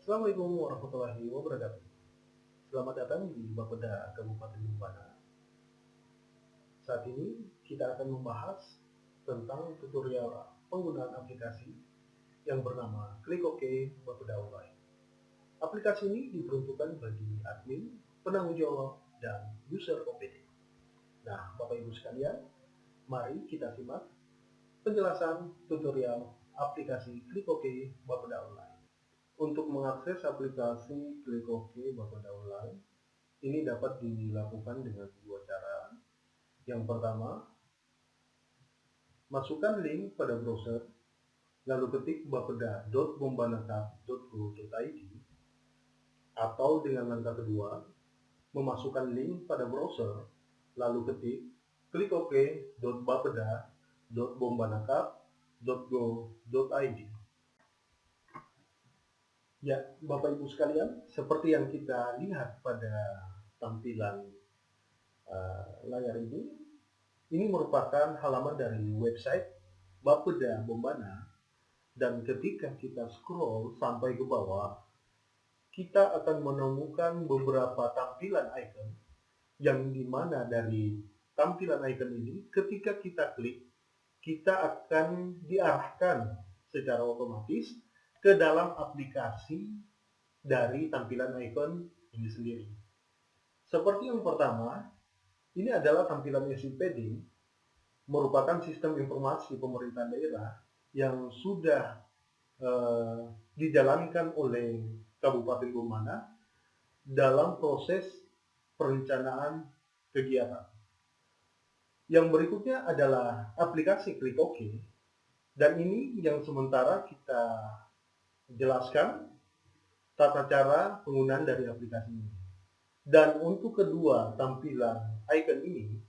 Assalamualaikum warahmatullahi wabarakatuh. Selamat datang di Bapeda Kabupaten Bupana. Saat ini kita akan membahas tentang tutorial penggunaan aplikasi yang bernama Klik OK Bapeda Online. Aplikasi ini diperuntukkan bagi admin, penanggung jawab, dan user OPD. Nah, Bapak Ibu sekalian, mari kita simak penjelasan tutorial aplikasi Klik OK Bapeda Online. Untuk mengakses aplikasi Klik OK Bapeda Online, ini dapat dilakukan dengan dua cara. Yang pertama, masukkan link pada browser, lalu ketik bapeda.bombanakap.go.id, atau dengan langkah kedua, memasukkan link pada browser, lalu ketik klikok.bapeda.bombanakap.go.id. Ya, Bapak Ibu sekalian, seperti yang kita lihat pada tampilan layar ini merupakan halaman dari website Bapeda Bombana, dan ketika kita scroll sampai ke bawah, kita akan menemukan beberapa tampilan icon, yang dimana dari tampilan icon ini ketika kita klik, kita akan diarahkan secara otomatis ke dalam aplikasi dari tampilan icon ini sendiri. Seperti yang pertama, ini adalah tampilan SIPD, merupakan sistem informasi pemerintah daerah yang sudah dijalankan oleh Kabupaten Bomana dalam proses perencanaan kegiatan. Yang berikutnya adalah aplikasi Klik OK, dan ini yang sementara kita jelaskan tata cara penggunaan dari aplikasi ini. Dan untuk kedua tampilan icon ini,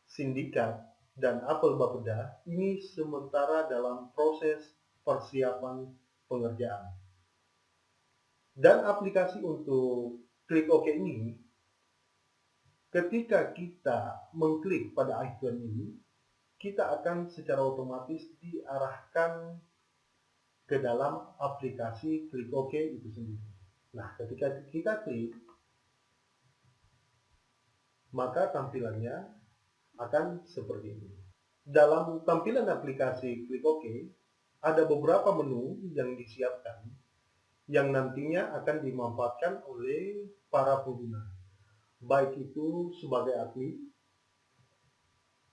Sindikat dan Apel Bapeda, ini sementara dalam proses persiapan pengerjaan. Dan aplikasi untuk Klik OK ini, ketika kita mengklik pada icon ini, kita akan secara otomatis diarahkan ke dalam aplikasi Klik OK itu sendiri. Nah, ketika kita klik, maka tampilannya akan seperti ini. Dalam tampilan aplikasi Klik OK, ada beberapa menu yang disiapkan yang nantinya akan dimanfaatkan oleh para pengguna, baik itu sebagai admin,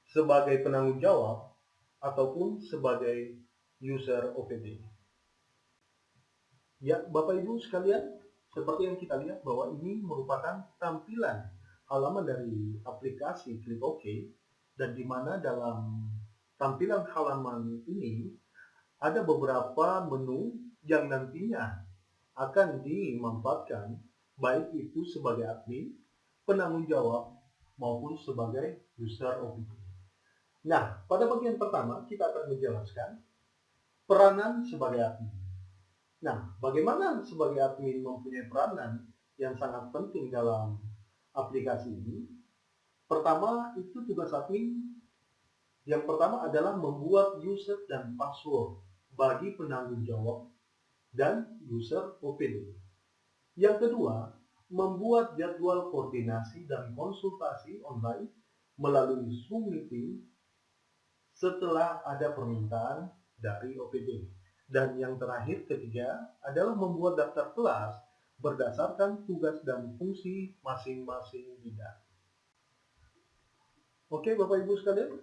sebagai penanggung jawab, ataupun sebagai user OPD. Ya, Bapak Ibu sekalian, seperti yang kita lihat bahwa ini merupakan tampilan halaman dari aplikasi Klik OK, dan di mana dalam tampilan halaman ini ada beberapa menu yang nantinya akan dimanfaatkan baik itu sebagai admin, penanggung jawab, maupun sebagai user OPD. Nah, pada bagian pertama kita akan menjelaskan peranan sebagai admin. Nah, bagaimana sebagai admin mempunyai peranan yang sangat penting dalam aplikasi ini? Pertama, itu tugas admin. Yang pertama adalah membuat user dan password bagi penanggung jawab dan user OPD. Yang kedua, membuat jadwal koordinasi dan konsultasi online melalui Zoom meeting setelah ada permintaan dari OPD. Dan yang terakhir, ketiga, adalah membuat daftar kelas berdasarkan tugas dan fungsi masing-masing bidang. Oke, Bapak Ibu sekalian,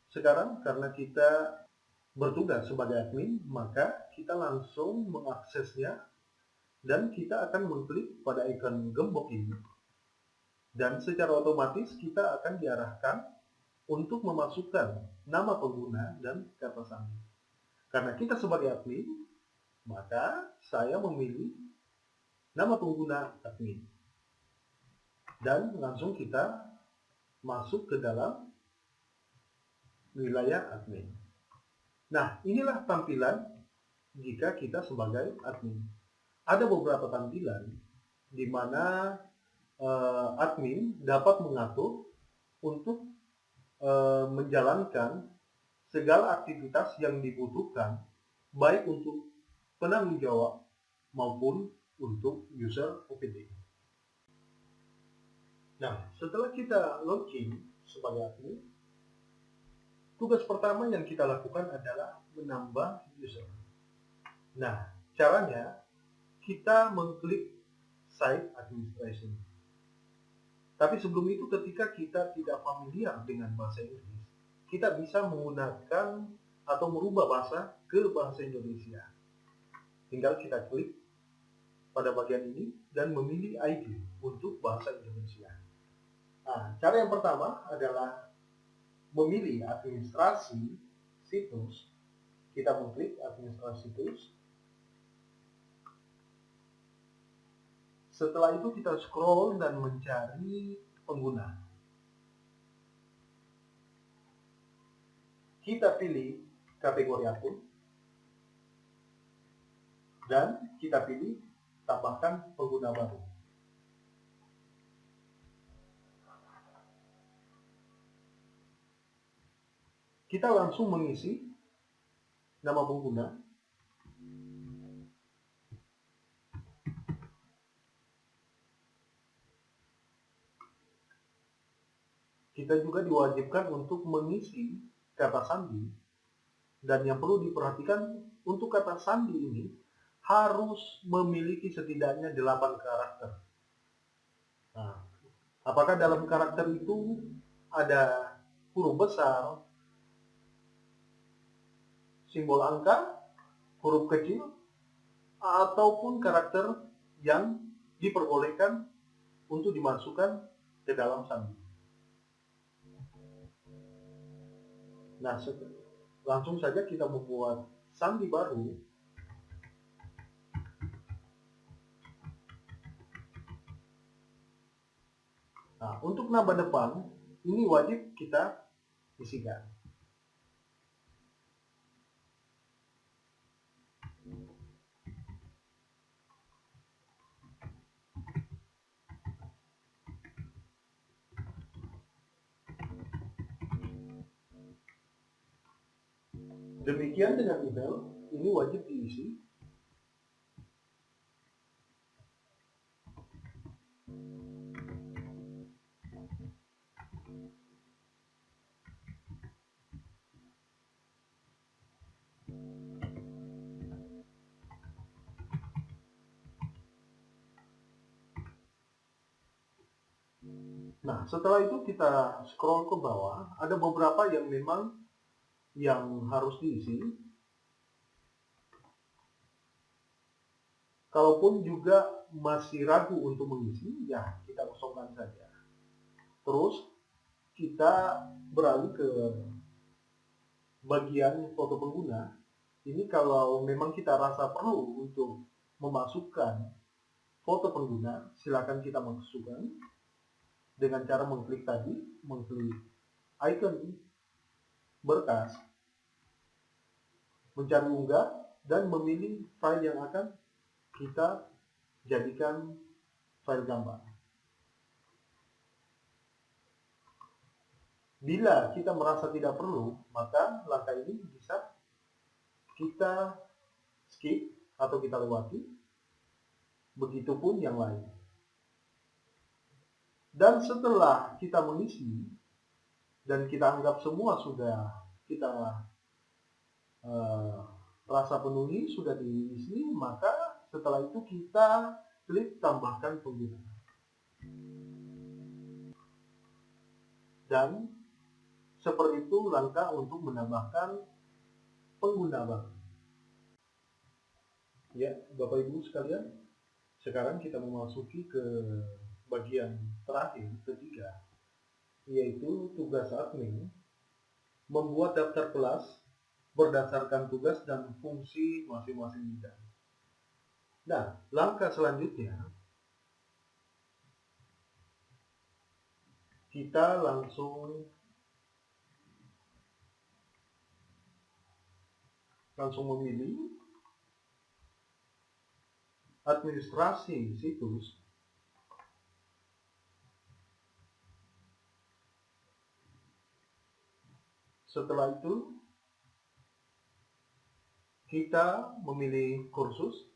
sekarang karena kita bertugas sebagai admin, maka kita langsung mengaksesnya, dan kita akan mengklik pada ikon gembok ini, dan secara otomatis kita akan diarahkan untuk memasukkan nama pengguna dan kata sandi. Karena kita sebagai admin, maka saya memilih nama pengguna admin, dan langsung kita masuk ke dalam wilayah admin. Nah, inilah tampilan jika kita sebagai admin. Ada beberapa tampilan di mana admin dapat mengatur untuk menjalankan segala aktivitas yang dibutuhkan, baik untuk penanggung jawab maupun untuk user OPD. Nah, setelah kita login sebagai admin, tugas pertama yang kita lakukan adalah menambah user. Nah, caranya kita mengklik Site Administration. Tapi sebelum itu, ketika kita tidak familiar dengan bahasa Inggris, kita bisa menggunakan atau merubah bahasa ke bahasa Indonesia. Tinggal kita klik pada bagian ini dan memilih ID untuk bahasa Indonesia. Nah, cara yang pertama adalah memilih administrasi situs. Kita mengklik administrasi situs. Setelah itu kita scroll dan mencari pengguna. Kita pilih kategori akun dan kita pilih tambahkan pengguna baru. Kita langsung mengisi nama pengguna. Kita juga diwajibkan untuk mengisi kata sandi, dan yang perlu diperhatikan untuk kata sandi ini harus memiliki setidaknya 8 karakter. Nah, apakah dalam karakter itu ada huruf besar, simbol angka, huruf kecil, ataupun karakter yang diperbolehkan untuk dimasukkan ke dalam sandi. Nah, langsung saja kita membuat sandi baru. Nah, untuk nambah depan, ini wajib kita isikan. Demikian dengan email, ini wajib diisi. Nah, setelah itu kita scroll ke bawah, ada beberapa yang memang yang harus diisi. Kalaupun juga masih ragu untuk mengisi, ya kita kosongkan saja. Terus kita beralih ke bagian foto pengguna. Ini kalau memang kita rasa perlu untuk memasukkan foto pengguna, silakan kita masukkan dengan cara mengklik tadi, mengklik icon berkas, mencari unggah, dan memilih file yang akan kita jadikan file gambar. Bila kita merasa tidak perlu, maka langkah ini bisa kita skip atau kita lewati. Begitupun yang lain. Dan setelah kita mengisi dan kita anggap semua sudah kita rasa penuhi, sudah diisi, maka setelah itu kita klik tambahkan pengguna. Dan seperti itu langkah untuk menambahkan pengguna baru. Ya, Bapak Ibu sekalian, sekarang kita memasuki ke bagian terakhir, ketiga, yaitu tugas admin, membuat daftar kelas berdasarkan tugas dan fungsi masing-masing bidang. Nah, langkah selanjutnya, kita langsung memilih administrasi situs. Setelah itu, kita memilih kursus.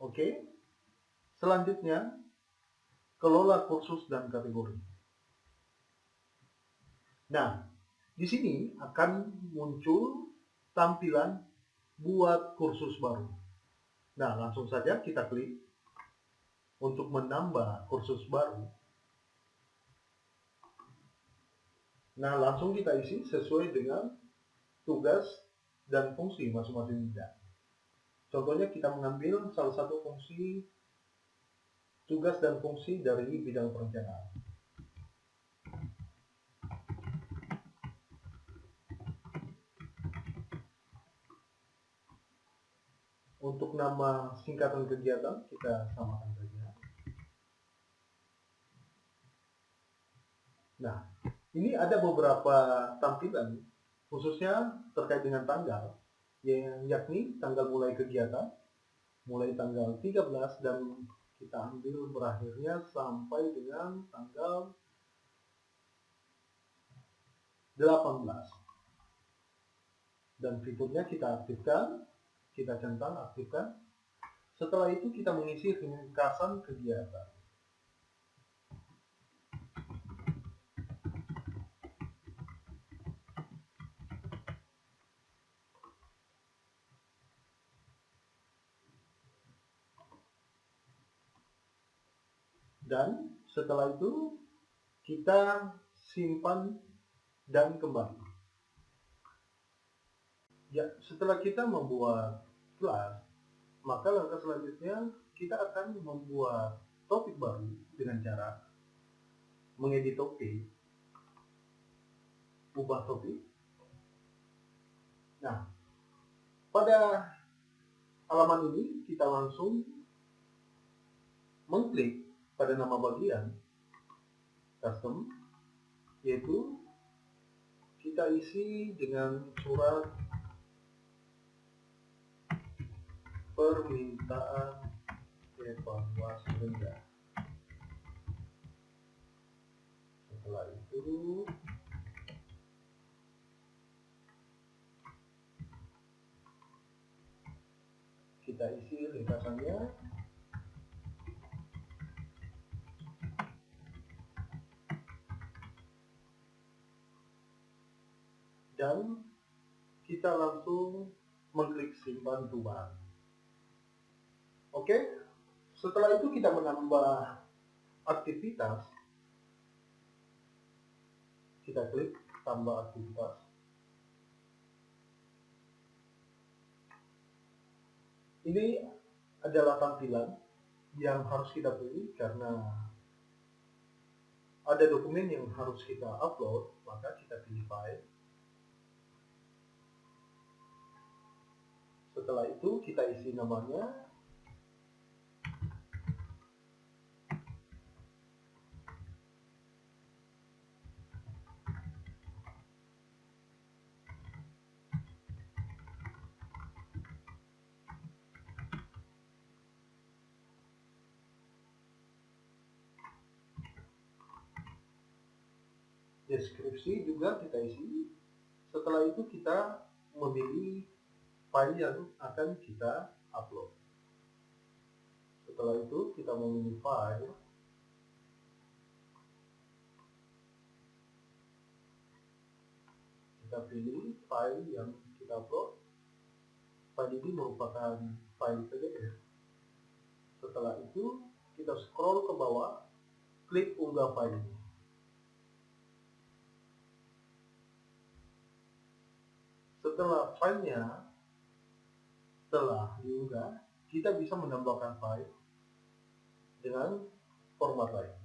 Oke. Selanjutnya, kelola kursus dan kategori. Nah, di sini akan muncul tampilan buat kursus baru. Nah, langsung saja kita klik untuk menambah kursus baru. Nah, langsung kita isi sesuai dengan tugas dan fungsi masing-masing bidang. Contohnya kita mengambil salah satu fungsi tugas dan fungsi dari bidang perencanaan. Untuk nama singkatan kegiatan kita samakan saja. Nah, ini ada beberapa tampilan khususnya terkait dengan tanggal, yakni tanggal mulai kegiatan, mulai tanggal 13 dan kita ambil berakhirnya sampai dengan tanggal 18. Dan fiturnya kita aktifkan, kita centang aktifkan. Setelah itu kita mengisi ringkasan kegiatan. Dan setelah itu kita simpan dan kembali. Ya, setelah kita membuat kelas, maka langkah selanjutnya kita akan membuat topik baru dengan cara mengedit topik, ubah topik. Nah, pada halaman ini kita langsung mengklik pada nama bagian custom, yaitu kita isi dengan surat permintaan evaluasi rendah. Setelah itu kita isi ringkasannya. Dan kita langsung mengklik simpan perubahan. Oke, setelah itu kita menambah aktivitas. Kita klik tambah aktivitas. Ini adalah tampilan yang harus kita pilih karena ada dokumen yang harus kita upload, maka kita pilih file. Setelah itu kita isi namanya. Deskripsi juga kita isi. Setelah itu kita memilih file yang akan kita upload. Setelah itu kita memilih file. Kita pilih file yang kita upload. File ini merupakan file PDF. Setelah itu kita scroll ke bawah, klik unggah file ini. Setelah filenya telah diunggah, kita bisa menambahkan file dengan format lain.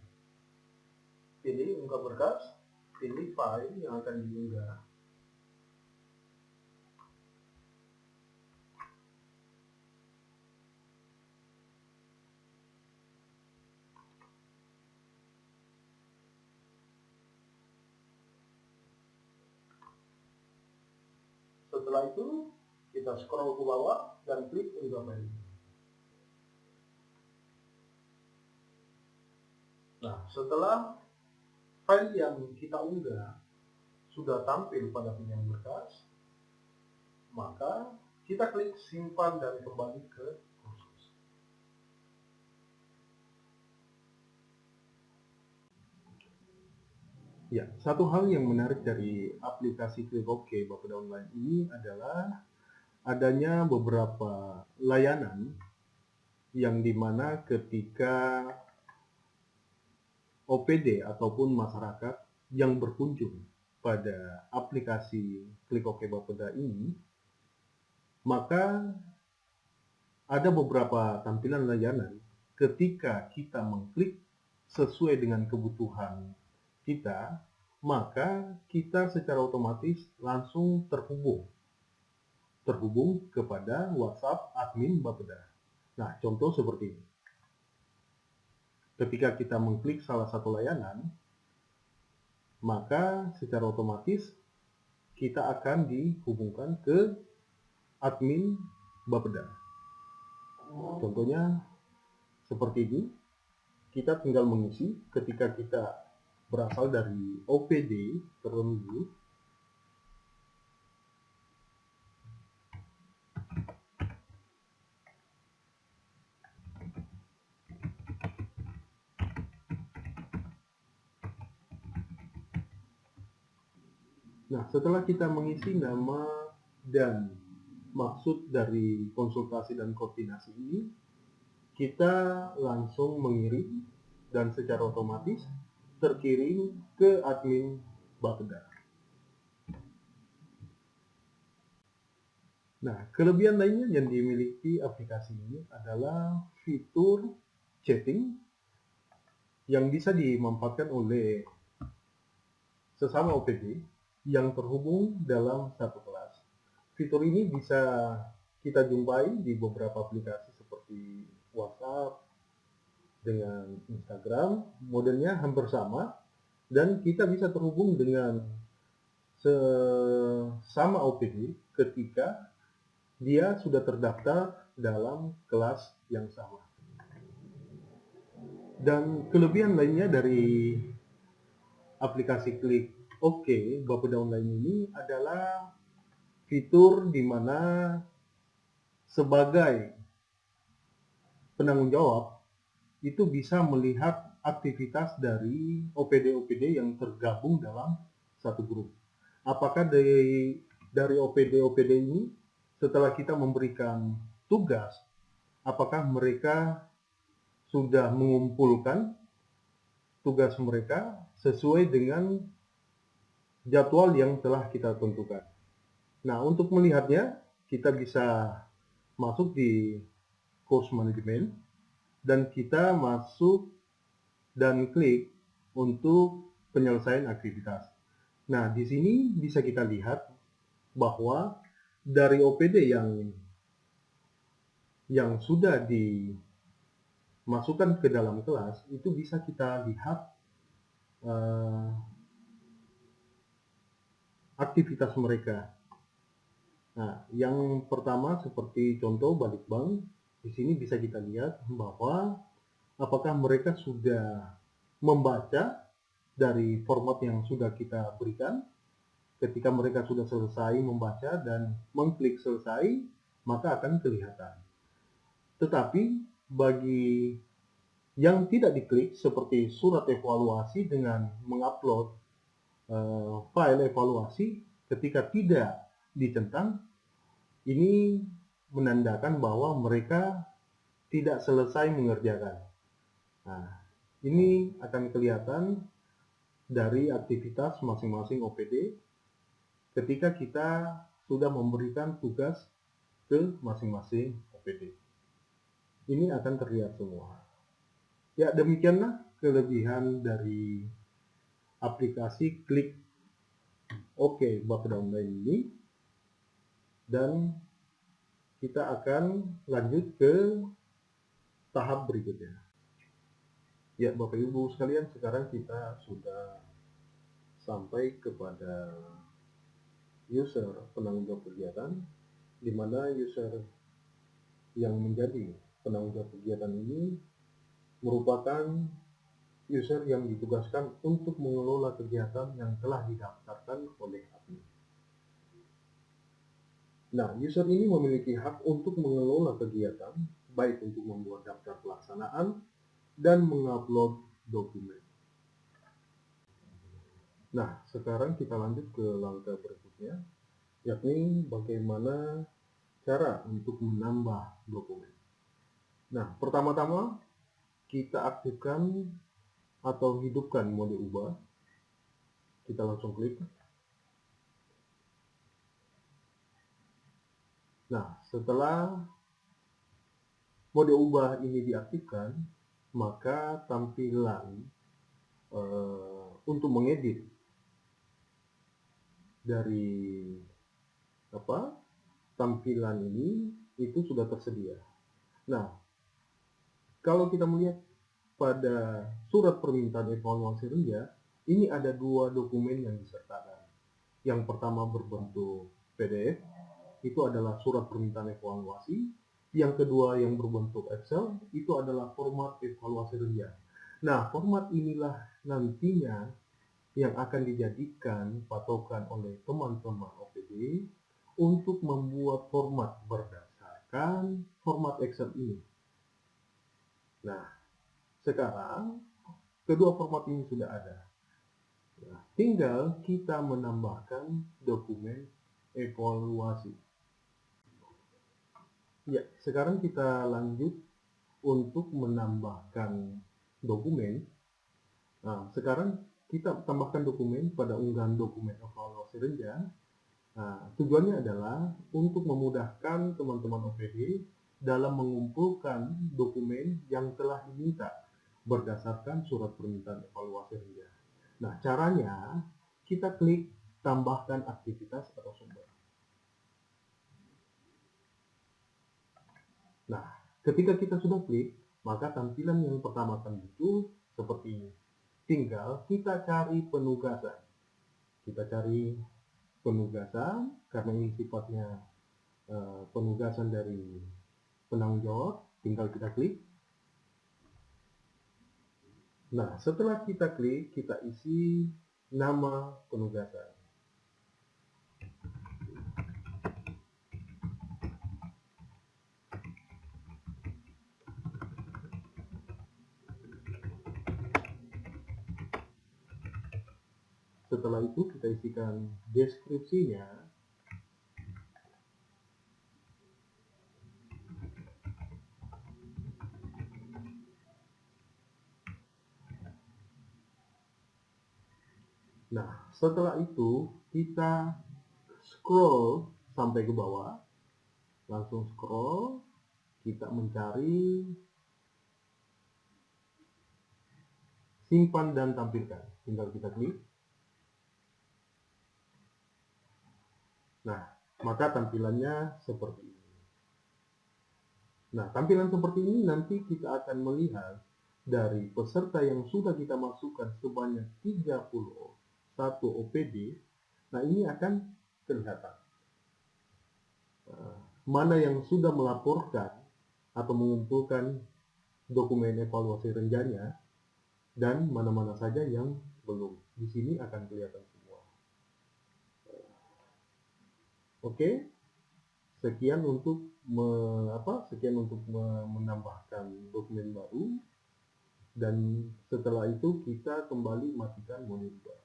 Pilih unggah berkas, pilih file yang akan diunggah. Setelah itu kita scroll ke bawah dan klik unggah file. Nah, setelah file yang kita unggah sudah tampil pada penyimpanan berkas, maka kita klik simpan dan kembali ke kursus. Ya, satu hal yang menarik dari aplikasi Klik OK Bapeda Online ini adalah adanya beberapa layanan yang dimana ketika OPD ataupun masyarakat yang berkunjung pada aplikasi Klik OK Bapeda ini, maka ada beberapa tampilan layanan ketika kita mengklik sesuai dengan kebutuhan kita, maka kita secara otomatis langsung terhubung kepada WhatsApp admin Bapeda. Nah, contoh seperti ini. Ketika kita mengklik salah satu layanan, maka secara otomatis kita akan dihubungkan ke admin Bapeda. Contohnya seperti ini, kita tinggal mengisi ketika kita berasal dari OPD tertentu. Nah, setelah kita mengisi nama dan maksud dari konsultasi dan koordinasi ini, kita langsung mengirim dan secara otomatis terkirim ke admin Bapeda. Nah, kelebihan lainnya yang dimiliki aplikasi ini adalah fitur chatting yang bisa dimanfaatkan oleh sesama OPD yang terhubung dalam satu kelas. Fitur ini bisa kita jumpai di beberapa aplikasi seperti WhatsApp dengan Instagram, modelnya hampir sama, dan kita bisa terhubung dengan sesama OPD ketika dia sudah terdaftar dalam kelas yang sama. Dan kelebihan lainnya dari aplikasi Klik OK Bapeda Online ini adalah fitur di mana sebagai penanggung jawab itu bisa melihat aktivitas dari OPD-OPD yang tergabung dalam satu grup. Apakah dari OPD-OPD ini setelah kita memberikan tugas, apakah mereka sudah mengumpulkan tugas mereka sesuai dengan jadwal yang telah kita tentukan. Nah, untuk melihatnya, kita bisa masuk di course management dan kita masuk dan klik untuk penyelesaian aktivitas. Nah, di sini bisa kita lihat bahwa dari OPD yang sudah dimasukkan ke dalam kelas itu bisa kita lihat aktivitas mereka. Nah, yang pertama seperti contoh balik bank, di sini bisa kita lihat bahwa apakah mereka sudah membaca dari format yang sudah kita berikan. Ketika mereka sudah selesai membaca dan mengklik selesai, maka akan kelihatan. Tetapi bagi yang tidak diklik seperti surat evaluasi dengan mengupload file evaluasi, ketika tidak dicentang, ini menandakan bahwa mereka tidak selesai mengerjakan. Nah, ini akan kelihatan dari aktivitas masing-masing OPD ketika kita sudah memberikan tugas ke masing-masing OPD. Ini akan terlihat semua. Ya, demikianlah kelebihan dari aplikasi Klik OK Bapeda Online ini. Dan kita akan lanjut ke tahap berikutnya. Ya, Bapak Ibu sekalian, sekarang kita sudah sampai kepada user penanggung jawab kegiatan, di mana user yang menjadi penanggung jawab kegiatan ini merupakan user yang ditugaskan untuk mengelola kegiatan yang telah didaftarkan oleh admin. Nah, user ini memiliki hak untuk mengelola kegiatan, baik untuk membuat daftar pelaksanaan dan mengupload dokumen. Nah, sekarang kita lanjut ke langkah berikutnya, yakni bagaimana cara untuk menambah dokumen. Nah, pertama-tama kita aktifkan atau hidupkan mode ubah. Kita langsung klik. Nah, setelah mode ubah ini diaktifkan, maka tampilan untuk mengedit dari tampilan ini itu sudah tersedia. Nah, kalau kita melihat pada surat permintaan evaluasi rendah, ini ada dua dokumen yang disertakan. Yang pertama berbentuk PDF, itu adalah surat permintaan evaluasi. Yang kedua yang berbentuk Excel, itu adalah format evaluasi rendah. Nah, format inilah nantinya yang akan dijadikan patokan oleh teman-teman OPD untuk membuat format berdasarkan format Excel ini. Nah, sekarang kedua format ini sudah ada. Nah, tinggal kita menambahkan dokumen evaluasi. Ya, sekarang kita lanjut untuk menambahkan dokumen. Nah, sekarang kita tambahkan dokumen pada unggahan dokumen evaluasi rendah. Nah, tujuannya adalah untuk memudahkan teman-teman OPD dalam mengumpulkan dokumen yang telah diminta berdasarkan surat permintaan evaluasi rendah. Nah, caranya kita klik tambahkan aktivitas atau sumber. Nah, ketika kita sudah klik, maka tampilan yang pertama akan muncul seperti ini. Tinggal kita cari penugasan. Kita cari penugasan, karena ini sifatnya penugasan dari penanggung jawab, tinggal kita klik. Nah, setelah kita klik, kita isi nama penugasan. Setelah itu kita isikan deskripsinya. Nah, setelah itu kita scroll sampai ke bawah. Langsung scroll, kita mencari simpan dan tampilkan. Tinggal kita klik. Nah, maka tampilannya seperti ini. Nah, tampilan seperti ini nanti kita akan melihat dari peserta yang sudah kita masukkan sebanyak 31 OPD. Nah, ini akan kelihatan mana yang sudah melaporkan atau mengumpulkan dokumen evaluasi renjanya dan mana-mana saja yang belum. Di sini akan kelihatan semua. Oke, sekian untuk menambahkan dokumen baru, dan setelah itu kita kembali matikan monitor.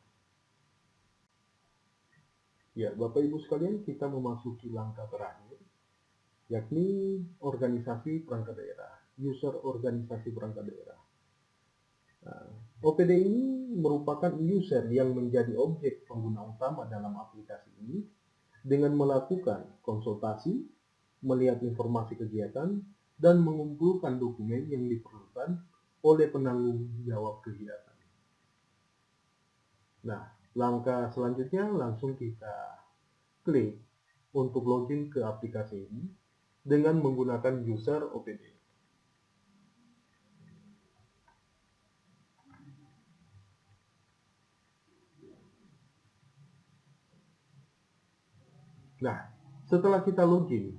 Ya, Bapak Ibu sekalian, kita memasuki langkah terakhir, yakni organisasi perangkat daerah, user organisasi perangkat daerah. Nah, OPD ini merupakan user yang menjadi objek pengguna utama dalam aplikasi ini dengan melakukan konsultasi, melihat informasi kegiatan, dan mengumpulkan dokumen yang diperlukan oleh penanggung jawab kegiatan. Nah, langkah selanjutnya langsung kita klik untuk login ke aplikasi ini dengan menggunakan user OPD. Nah, setelah kita login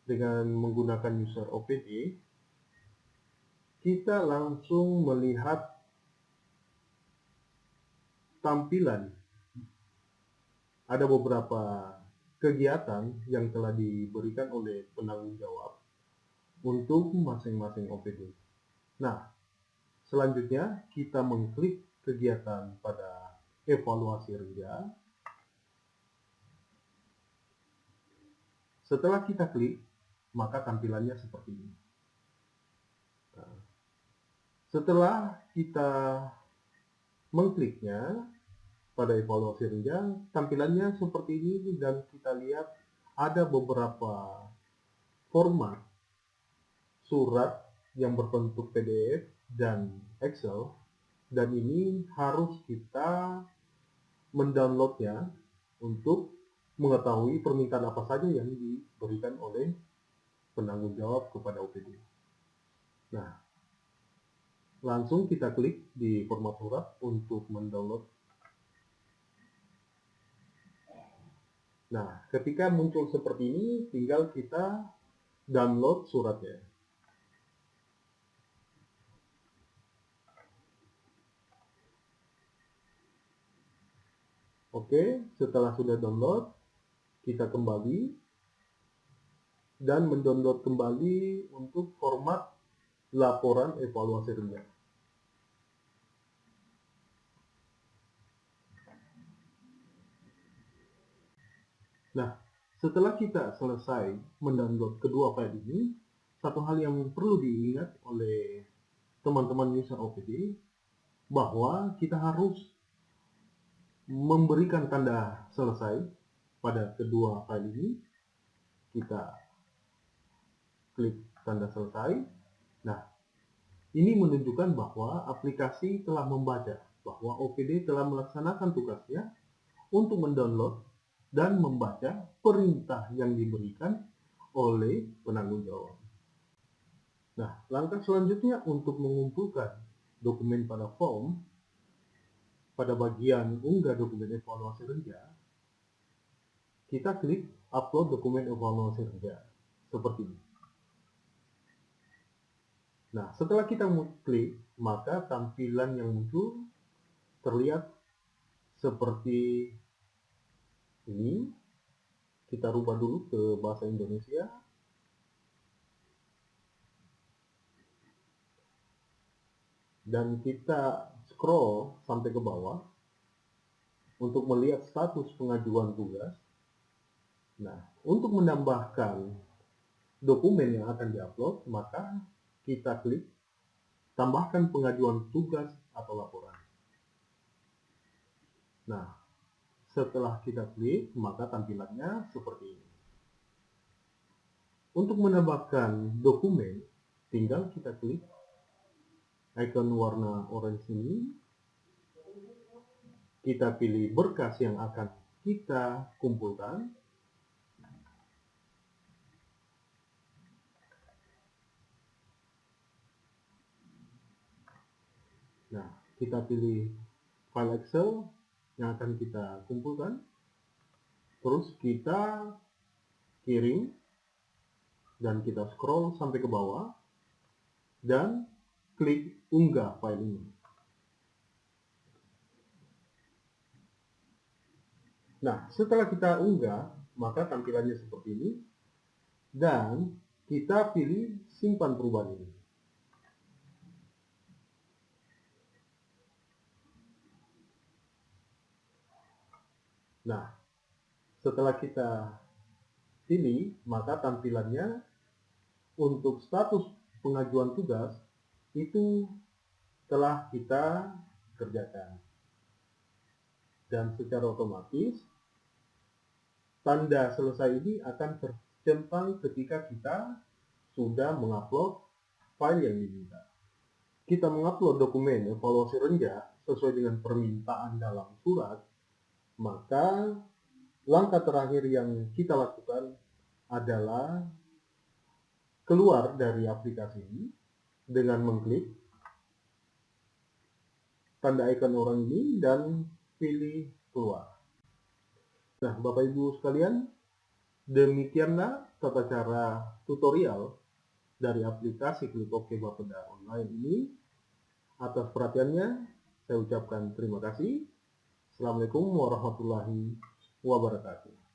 dengan menggunakan user OPD, kita langsung melihat tampilan. Ada beberapa kegiatan yang telah diberikan oleh penanggung jawab untuk masing-masing OPD. Nah, selanjutnya kita mengklik kegiatan pada evaluasi rendah. Setelah kita klik, maka tampilannya seperti ini. Nah, setelah kita mengkliknya pada evaluasi rendah, tampilannya seperti ini dan kita lihat ada beberapa format surat yang berbentuk PDF dan Excel, dan ini harus kita mendownloadnya untuk mengetahui permintaan apa saja yang diberikan oleh penanggung jawab kepada OPD. Nah, langsung kita klik di format surat untuk mendownload. Nah, ketika muncul seperti ini, tinggal kita download suratnya. Oke, setelah sudah download, kita kembali dan mendownload kembali untuk format laporan evaluasi rendah. Nah, setelah kita selesai mendownload kedua file ini, satu hal yang perlu diingat oleh teman-teman user OPD, bahwa kita harus memberikan tanda selesai pada kedua file ini. Kita klik tanda selesai. Nah, ini menunjukkan bahwa aplikasi telah membaca bahwa OPD telah melaksanakan tugasnya untuk mendownload dan membaca perintah yang diberikan oleh penanggung jawab. Nah, langkah selanjutnya untuk mengumpulkan dokumen pada form, pada bagian unggah dokumen evaluasi rendah, kita klik upload dokumen evaluasi rendah seperti ini. Nah, setelah kita klik, maka tampilan yang muncul terlihat seperti ini. Kita rubah dulu ke bahasa Indonesia. Dan kita scroll sampai ke bawah untuk melihat status pengajuan tugas. Nah, untuk menambahkan dokumen yang akan diupload, maka kita klik tambahkan pengajuan tugas atau laporan. Nah, setelah kita klik, maka tampilannya seperti ini. Untuk menambahkan dokumen, tinggal kita klik icon warna orange ini. Kita pilih berkas yang akan kita kumpulkan. Nah, kita pilih file Excel yang akan kita kumpulkan. Terus kita kirim dan kita scroll sampai ke bawah dan klik unggah file ini. Nah, setelah kita unggah, maka tampilannya seperti ini dan kita pilih simpan perubahan ini. Nah, setelah kita pilih, maka tampilannya untuk status pengajuan tugas itu telah kita kerjakan. Dan secara otomatis, tanda selesai ini akan tercentang ketika kita sudah mengupload file yang diminta. Kita mengupload dokumen evaluasi rendah sesuai dengan permintaan dalam surat, maka langkah terakhir yang kita lakukan adalah keluar dari aplikasi ini dengan mengklik tanda icon orang ini dan pilih keluar. Nah, Bapak Ibu sekalian, demikianlah tata cara tutorial dari aplikasi Klik OK Bapeda Online ini. Atas perhatiannya, saya ucapkan terima kasih. Assalamualaikum warahmatullahi wabarakatuh.